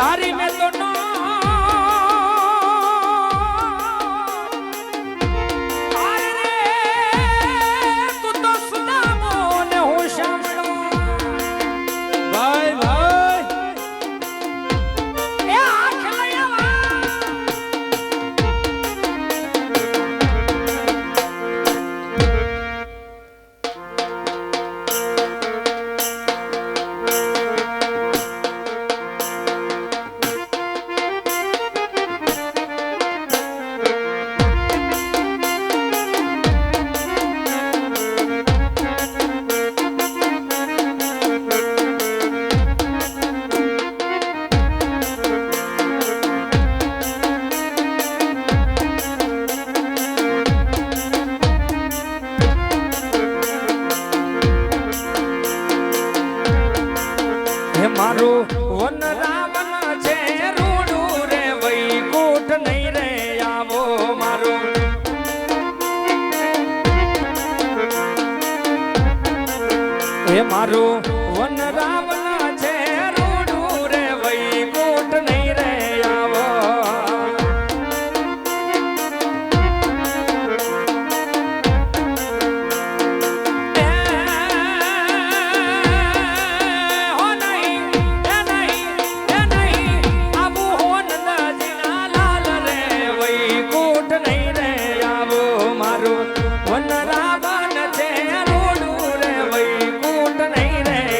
તારી મેં તો નો મારું વન રાવણ છે રૂડું રે વૈકુંઠ નહીં રે આવો મારું હે મારું વન રાવણ છે રૂડું રે વૈકુંઠ નહીં રે આવો વન રાવણ છે રોડું રે વૈકુંઠ નહીં રે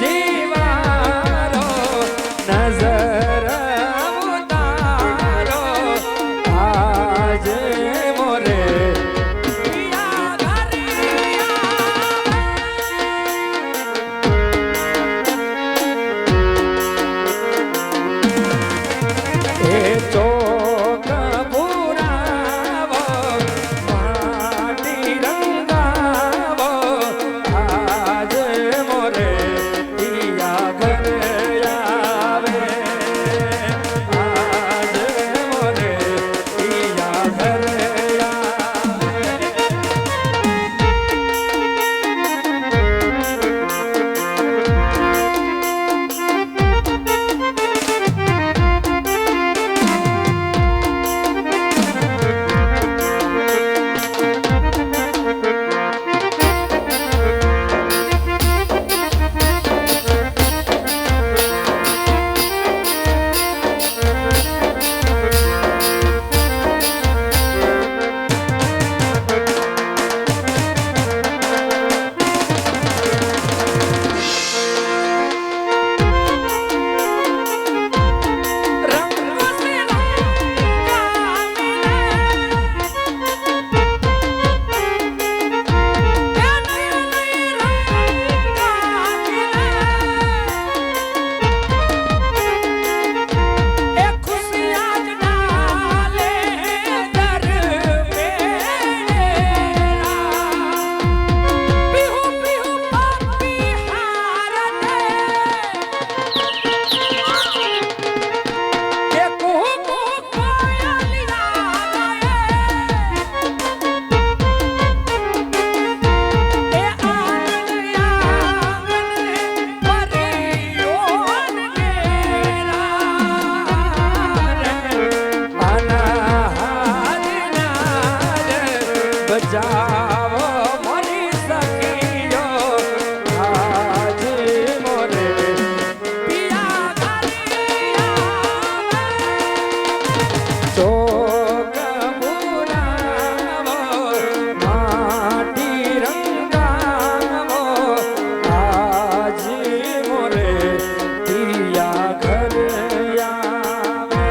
જીવારો નજર ઉતારો આજે મોરે ચોક પુરાવો માટી રંગાવો આજે મોરે પિયા ઘરે આવે આજે મોરે પિયા ઘરે જાવો મરી સખીઓ આજે મોરે પિયા ઘરે આવે ચોક પુરાવો માટી રંગાવો આજે મોરે પિયા ઘરે આવે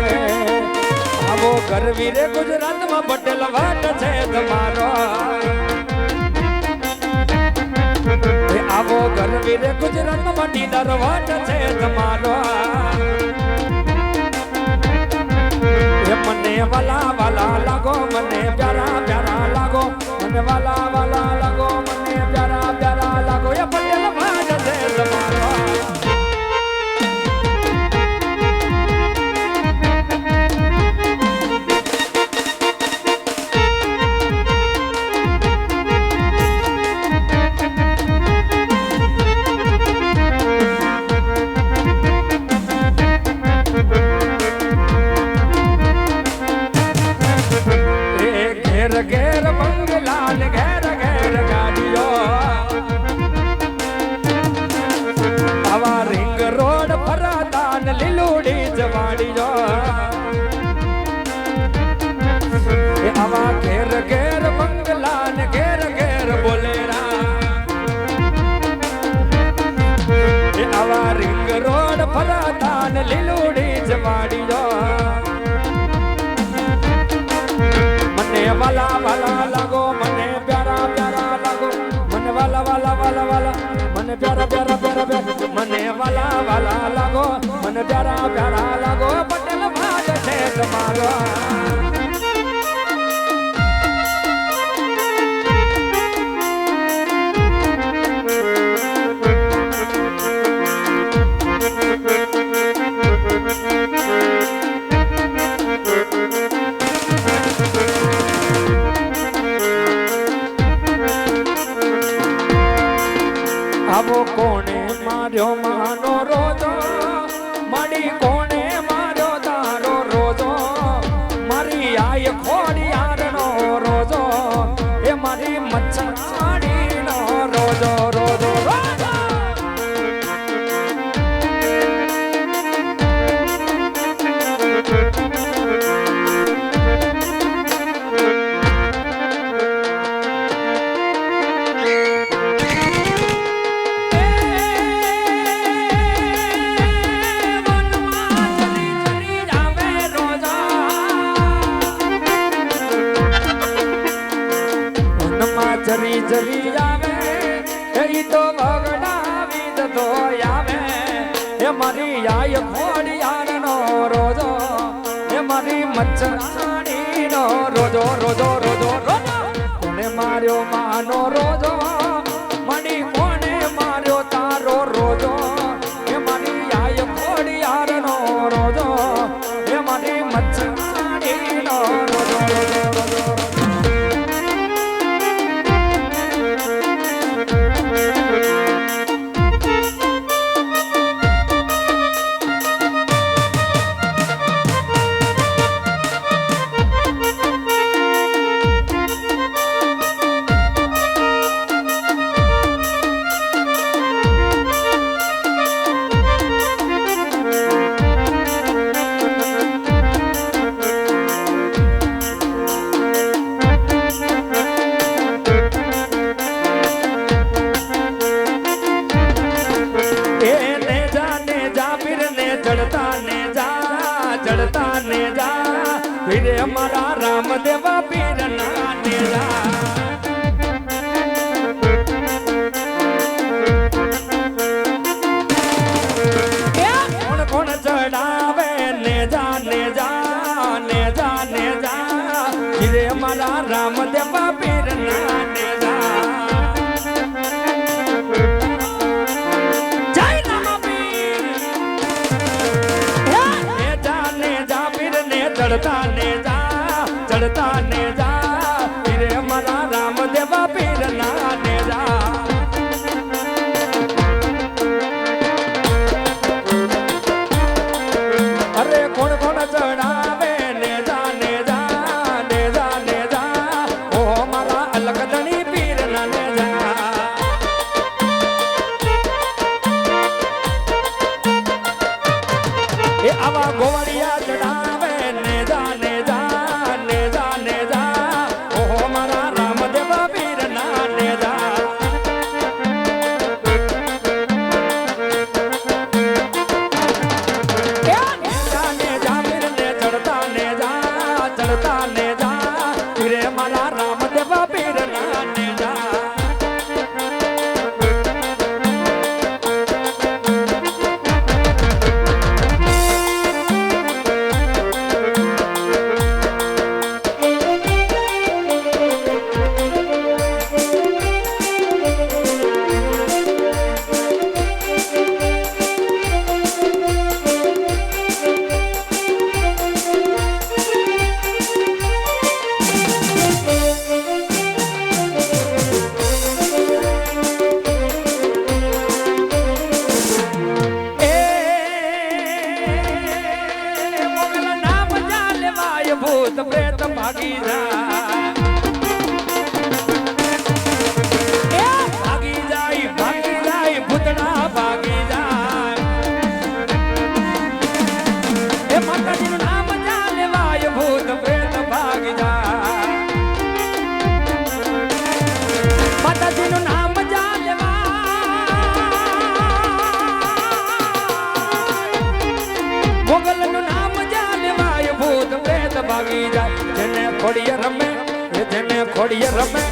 આવો ગરવી રે ગુજરાતમાં પટેલ વાટ છે તમારો આવો ગરવી રે ગુજરાતમાં ડીલર વાટ છે તમારો મને વાલા વાલા લાગો મને પ્યારા પ્યારા લાગો મને વાલા વાલા લાગો મને પ્યારા પ્યારા લાગો એ પટેલ વાટ છે તમારો ઘેર બંગલા ને ઘેર ઘેર ગાડીઓ આવા રિંગ રોડ ફરતા ને લીલુડી જવાડીઓ આવા ઘેર ઘેર બંગલા ને ઘેર ઘેર બોલેરા આવા રિંગ રોડ ફરતા ને લીલુડી જવાડીઓ મને વાલા વાલા લાગો મને પ્યારા પ્યારા લાગો મને વાલા વાલા વાલા વાલા મને પ્યારા પ્યારા પ્યારા પ્યારા મને વાલા વાલા લાગો મને પ્યારા પ્યારા લાગો પટેલ ભાગ છે તમારો આવો કોણે માર્યો માનો રોજો મળી કોણે માર્યો તારો રોજો મારી આય ખોડિયારનો રોજો એ મારી મચ્છાડીનો રોજો રોજો રોજો જવી આવે એ તો બગડાવી દતો આવે એ મારી આય ખોડિયારનો રોજો એ મારી મચ્છરાણીનો રોજો રોજો રોજો રોજો કોને માર્યો માનો રોજો મણી કોને માર્યો તારો રોજો એ મારી આય ખોડિયારનો રોજો એ મારી મચ્છરાણીનો રોજો રોજો રોજો चढ़ता ने जा फिर हमारा रामदेव पीर नाने जा कौन कौन चढ़ावे ने जा ने जा ने जा ने जा फिर हमारा रामदेव पीर नाने जा चढ़ता ने जा फिर हमारा रामदेव पीर नाने जा अरे कौन कौन चढ़ावे ने जा ने जा ने जा ने जा ओ हमारा अलग धनी पीर नाने जा ये आवा गोवड़िया चढ़ावे ने जा ने जा भूत प्रेत भागी जाई भूतड़ा भागी जाए ए माता जी नाम जाने वाय भूत प्रेत भागी जाए माता जी नाम जाने मोगल नाम जाने वाय भूत प्रेत भागी जाए जेने खोड़िया रमे जेने खोड़िया रमे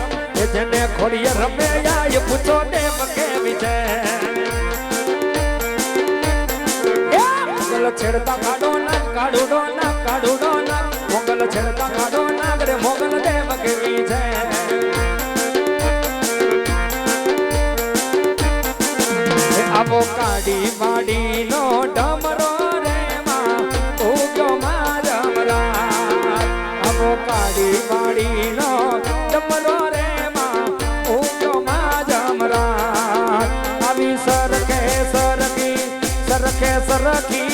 जेने खोड़िया रमे या ये पूछो देव के विजय मोगल छेड़ता काढ़ो ना काढ़ूडो ना काढ़ूडो ना मोगल छेड़ता काढ़ो ना करे मोगल देव के विजय अब काड़ी माड़ी नो डमरो रे माँ उगो मारमरा अब काड़ी माड़ी नो डमरो रे माँ उगो मारमरा अभी सरके सरकी सरके सरकी